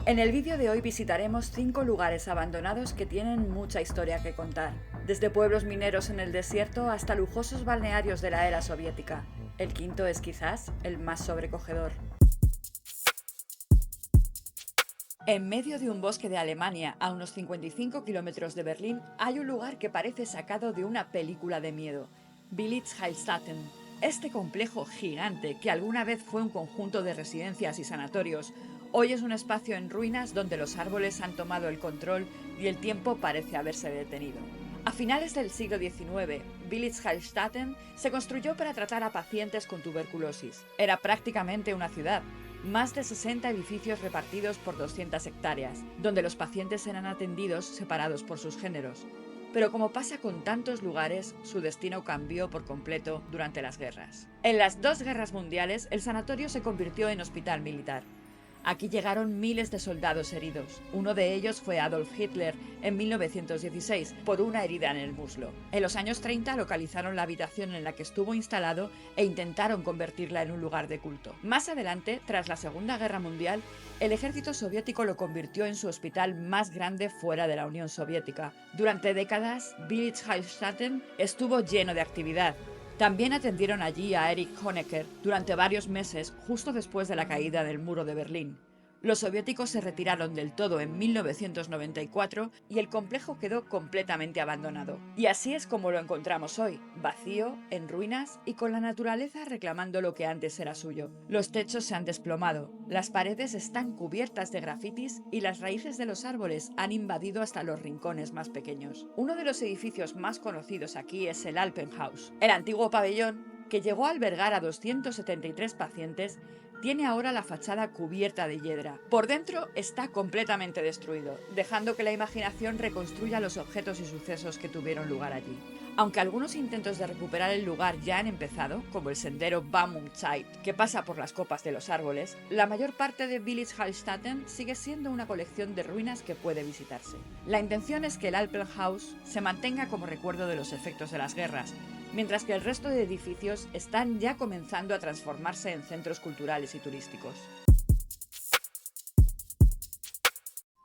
En el vídeo de hoy visitaremos 5 lugares abandonados que tienen mucha historia que contar, desde pueblos mineros en el desierto hasta lujosos balnearios de la era soviética. El quinto es quizás el más sobrecogedor. En medio de un bosque de Alemania, a unos 55 kilómetros de Berlín, hay un lugar que parece sacado de una película de miedo: Village Heilstatten. Este complejo gigante, que alguna vez fue un conjunto de residencias y sanatorios, hoy es un espacio en ruinas donde los árboles han tomado el control y el tiempo parece haberse detenido. A finales del siglo XIX, Village Heilstatten se construyó para tratar a pacientes con tuberculosis. Era prácticamente una ciudad. Más de 60 edificios repartidos por 200 hectáreas, donde los pacientes eran atendidos separados por sus géneros. Pero como pasa con tantos lugares, su destino cambió por completo durante las guerras. En las 2 guerras mundiales, el sanatorio se convirtió en hospital militar. Aquí llegaron miles de soldados heridos. Uno de ellos fue Adolf Hitler en 1916 por una herida en el muslo. En los años 30 localizaron la habitación en la que estuvo instalado e intentaron convertirla en un lugar de culto. Más adelante, tras la Segunda Guerra Mundial, el ejército soviético lo convirtió en su hospital más grande fuera de la Unión Soviética. Durante décadas, Village Heilstatten estuvo lleno de actividad. También atendieron allí a Erich Honecker durante varios meses justo después de la caída del muro de Berlín. Los soviéticos se retiraron del todo en 1994 y el complejo quedó completamente abandonado. Y así es como lo encontramos hoy, vacío, en ruinas y con la naturaleza reclamando lo que antes era suyo. Los techos se han desplomado, las paredes están cubiertas de grafitis y las raíces de los árboles han invadido hasta los rincones más pequeños. Uno de los edificios más conocidos aquí es el Alpenhaus, el antiguo pabellón que llegó a albergar a 273 pacientes. Tiene ahora la fachada cubierta de hiedra. Por dentro está completamente destruido, dejando que la imaginación reconstruya los objetos y sucesos que tuvieron lugar allí. Aunque algunos intentos de recuperar el lugar ya han empezado, como el sendero Baumzeit, que pasa por las copas de los árboles, la mayor parte de Village Heilstatten sigue siendo una colección de ruinas que puede visitarse. La intención es que el Alpenhaus se mantenga como recuerdo de los efectos de las guerras, mientras que el resto de edificios están ya comenzando a transformarse en centros culturales y turísticos.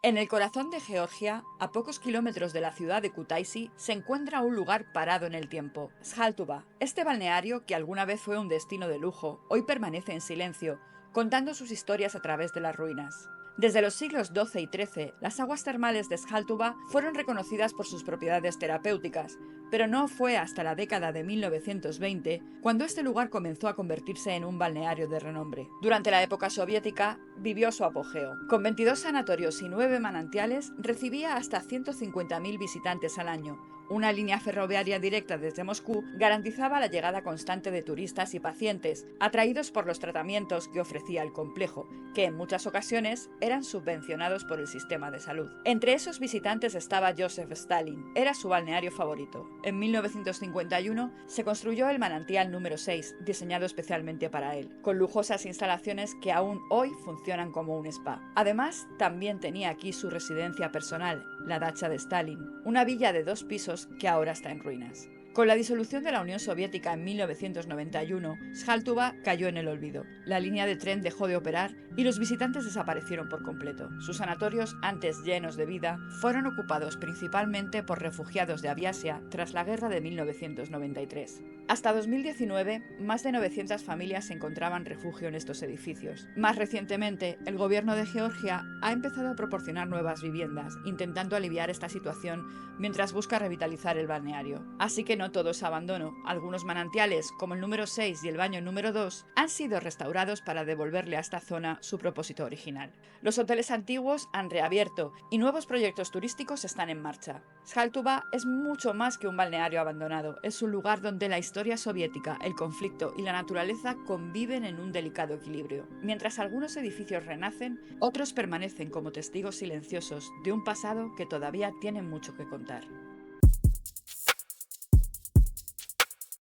En el corazón de Georgia, a pocos kilómetros de la ciudad de Kutaisi, se encuentra un lugar parado en el tiempo, Shaltuba. Este balneario, que alguna vez fue un destino de lujo, hoy permanece en silencio, contando sus historias a través de las ruinas. Desde los siglos XII y XIII, las aguas termales de Shaltuba fueron reconocidas por sus propiedades terapéuticas, pero no fue hasta la década de 1920 cuando este lugar comenzó a convertirse en un balneario de renombre. Durante la época soviética, vivió su apogeo. Con 22 sanatorios y 9 manantiales, recibía hasta 150.000 visitantes al año. Una línea ferroviaria directa desde Moscú garantizaba la llegada constante de turistas y pacientes, atraídos por los tratamientos que ofrecía el complejo, que en muchas ocasiones eran subvencionados por el sistema de salud. Entre esos visitantes estaba Joseph Stalin, era su balneario favorito. En 1951 se construyó el manantial número 6, diseñado especialmente para él, con lujosas instalaciones que aún hoy funcionan como un spa. Además, también tenía aquí su residencia personal, la dacha de Stalin, una villa de 2 pisos que ahora está en ruinas. Con la disolución de la Unión Soviética en 1991, Shaltuba cayó en el olvido. La línea de tren dejó de operar y los visitantes desaparecieron por completo. Sus sanatorios, antes llenos de vida, fueron ocupados principalmente por refugiados de Aviasia tras la guerra de 1993. Hasta 2019, más de 900 familias encontraban refugio en estos edificios. Más recientemente, el gobierno de Georgia ha empezado a proporcionar nuevas viviendas, intentando aliviar esta situación mientras busca revitalizar el balneario. Así que no todo es abandono. Algunos manantiales, como el número 6 y el baño número 2, han sido restaurados para devolverle a esta zona su propósito original. Los hoteles antiguos han reabierto y nuevos proyectos turísticos están en marcha. Shaltuba es mucho más que un balneario abandonado. Es un lugar donde la historia soviética, el conflicto y la naturaleza conviven en un delicado equilibrio. Mientras algunos edificios renacen, otros permanecen como testigos silenciosos de un pasado que todavía tiene mucho que contar.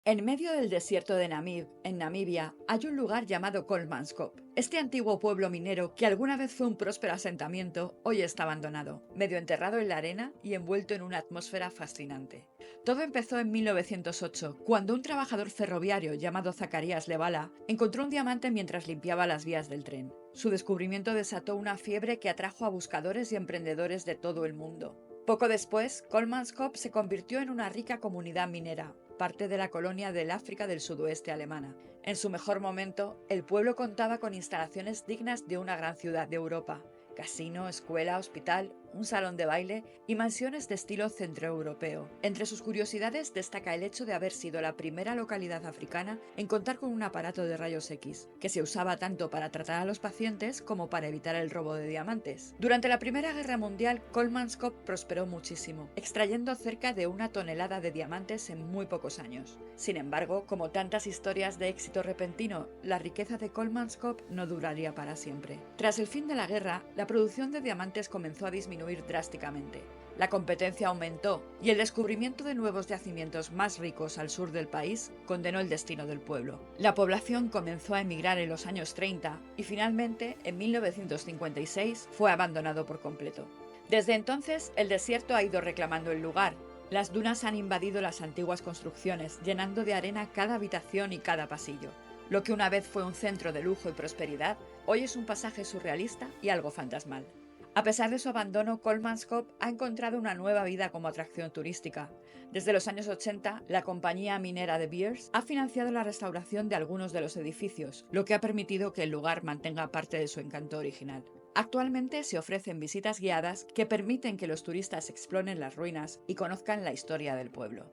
En medio del desierto de Namib, en Namibia, hay un lugar llamado Kolmanskop. Este antiguo pueblo minero, que alguna vez fue un próspero asentamiento, hoy está abandonado, medio enterrado en la arena y envuelto en una atmósfera fascinante. Todo empezó en 1908, cuando un trabajador ferroviario llamado Zacarías Levala encontró un diamante mientras limpiaba las vías del tren. Su descubrimiento desató una fiebre que atrajo a buscadores y emprendedores de todo el mundo. Poco después, Kolmanskop se convirtió en una rica comunidad minera, parte de la colonia del África del sudoeste alemana. En su mejor momento, el pueblo contaba con instalaciones dignas de una gran ciudad de Europa: casino, escuela, hospital, un salón de baile y mansiones de estilo centroeuropeo. Entre sus curiosidades destaca el hecho de haber sido la primera localidad africana en contar con un aparato de rayos X, que se usaba tanto para tratar a los pacientes como para evitar el robo de diamantes. Durante la Primera Guerra Mundial, Kolmanskop prosperó muchísimo, extrayendo cerca de 1 tonelada de diamantes en muy pocos años. Sin embargo, como tantas historias de éxito repentino, la riqueza de Kolmanskop no duraría para siempre. Tras el fin de la guerra, la producción de diamantes comenzó a disminuir drásticamente. La competencia aumentó y el descubrimiento de nuevos yacimientos más ricos al sur del país condenó el destino del pueblo. La población comenzó a emigrar en los años 30 y finalmente, en 1956, fue abandonado por completo. Desde entonces, el desierto ha ido reclamando el lugar. Las dunas han invadido las antiguas construcciones, llenando de arena cada habitación y cada pasillo. Lo que una vez fue un centro de lujo y prosperidad, hoy es un pasaje surrealista y algo fantasmal. A pesar de su abandono, Kolmanskop ha encontrado una nueva vida como atracción turística. Desde los años 80, la compañía minera De Beers ha financiado la restauración de algunos de los edificios, lo que ha permitido que el lugar mantenga parte de su encanto original. Actualmente se ofrecen visitas guiadas que permiten que los turistas exploren las ruinas y conozcan la historia del pueblo.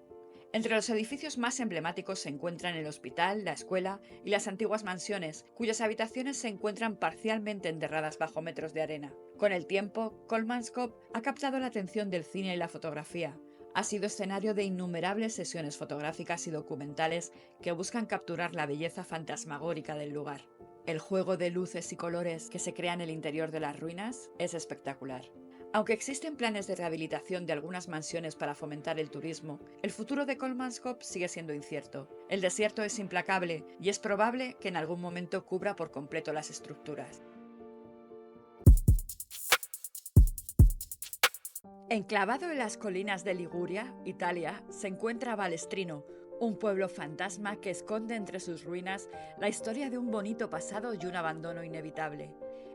Entre los edificios más emblemáticos se encuentran el hospital, la escuela y las antiguas mansiones, cuyas habitaciones se encuentran parcialmente enterradas bajo metros de arena. Con el tiempo, Kolmanskop ha captado la atención del cine y la fotografía. Ha sido escenario de innumerables sesiones fotográficas y documentales que buscan capturar la belleza fantasmagórica del lugar. El juego de luces y colores que se crea en el interior de las ruinas es espectacular. Aunque existen planes de rehabilitación de algunas mansiones para fomentar el turismo, el futuro de Kolmanskop sigue siendo incierto. El desierto es implacable y es probable que en algún momento cubra por completo las estructuras. Enclavado en las colinas de Liguria, Italia, se encuentra Balestrino, un pueblo fantasma que esconde entre sus ruinas la historia de un bonito pasado y un abandono inevitable.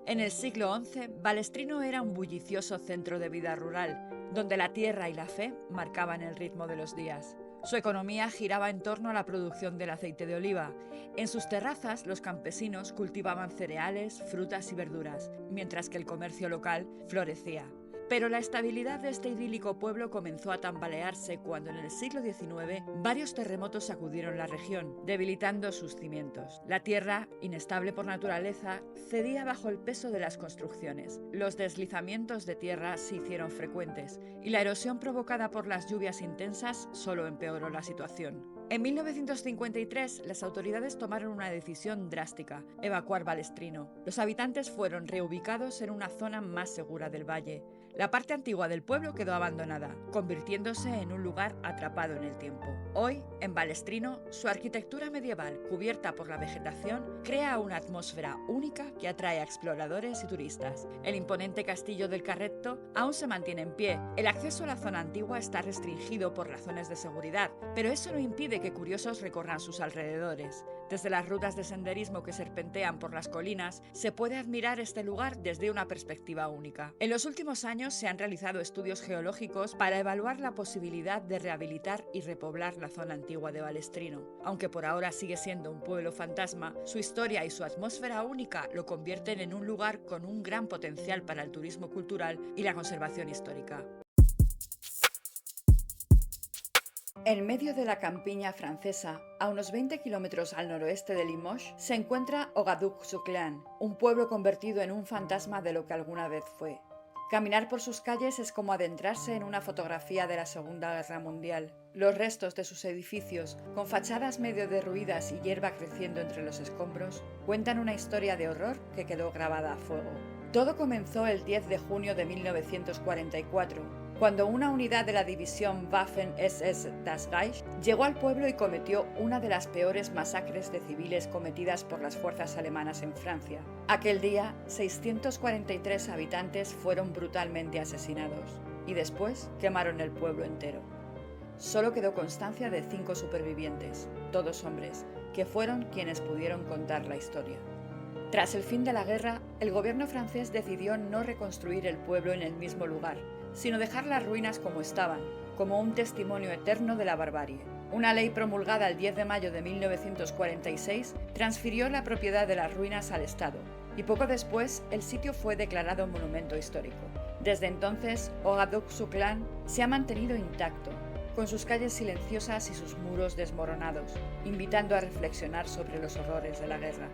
En el siglo XI, Balestrino era un bullicioso centro de vida rural, donde la tierra y la fe marcaban el ritmo de los días. Su economía giraba en torno a la producción del aceite de oliva. En sus terrazas, los campesinos cultivaban cereales, frutas y verduras, mientras que el comercio local florecía. Pero la estabilidad de este idílico pueblo comenzó a tambalearse cuando en el siglo XIX varios terremotos sacudieron la región, debilitando sus cimientos. La tierra, inestable por naturaleza, cedía bajo el peso de las construcciones. Los deslizamientos de tierra se hicieron frecuentes y la erosión provocada por las lluvias intensas solo empeoró la situación. En 1953, las autoridades tomaron una decisión drástica: evacuar Balestrino. Los habitantes fueron reubicados en una zona más segura del valle. La parte antigua del pueblo quedó abandonada, convirtiéndose en un lugar atrapado en el tiempo. Hoy, en Balestrino, su arquitectura medieval, cubierta por la vegetación, crea una atmósfera única que atrae a exploradores y turistas. El imponente castillo del Carretto aún se mantiene en pie. El acceso a la zona antigua está restringido por razones de seguridad, pero eso no impide que curiosos recorran sus alrededores. Desde las rutas de senderismo que serpentean por las colinas, se puede admirar este lugar desde una perspectiva única. En los últimos años se han realizado estudios geológicos para evaluar la posibilidad de rehabilitar y repoblar la zona antigua de Balestrino. Aunque por ahora sigue siendo un pueblo fantasma, su historia y su atmósfera única lo convierten en un lugar con un gran potencial para el turismo cultural y la conservación histórica. En medio de la campiña francesa, a unos 20 kilómetros al noroeste de Limoges, se encuentra Ogadouc-sur-Glane, un pueblo convertido en un fantasma de lo que alguna vez fue. Caminar por sus calles es como adentrarse en una fotografía de la Segunda Guerra Mundial. Los restos de sus edificios, con fachadas medio derruidas y hierba creciendo entre los escombros, cuentan una historia de horror que quedó grabada a fuego. Todo comenzó el 10 de junio de 1944, cuando una unidad de la división Waffen-SS Das Reich llegó al pueblo y cometió una de las peores masacres de civiles cometidas por las fuerzas alemanas en Francia. Aquel día, 643 habitantes fueron brutalmente asesinados y después quemaron el pueblo entero. Solo quedó constancia de 5 supervivientes, todos hombres, que fueron quienes pudieron contar la historia. Tras el fin de la guerra, el gobierno francés decidió no reconstruir el pueblo en el mismo lugar, sino dejar las ruinas como estaban, como un testimonio eterno de la barbarie. Una ley promulgada el 10 de mayo de 1946 transfirió la propiedad de las ruinas al Estado, y poco después el sitio fue declarado monumento histórico. Desde entonces, Ogadougou-Souclans se ha mantenido intacto, con sus calles silenciosas y sus muros desmoronados, invitando a reflexionar sobre los horrores de la guerra.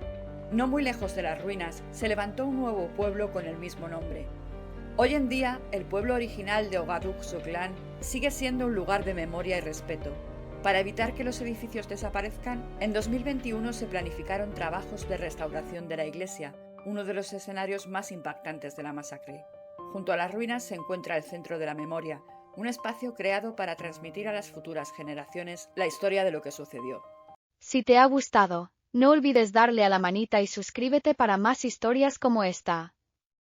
No muy lejos de las ruinas se levantó un nuevo pueblo con el mismo nombre. Hoy en día, el pueblo original de Ogadougou-Souclans sigue siendo un lugar de memoria y respeto. Para evitar que los edificios desaparezcan, en 2021 se planificaron trabajos de restauración de la iglesia, uno de los escenarios más impactantes de la masacre. Junto a las ruinas se encuentra el Centro de la Memoria, un espacio creado para transmitir a las futuras generaciones la historia de lo que sucedió. Si te ha gustado, no olvides darle a la manita y suscríbete para más historias como esta.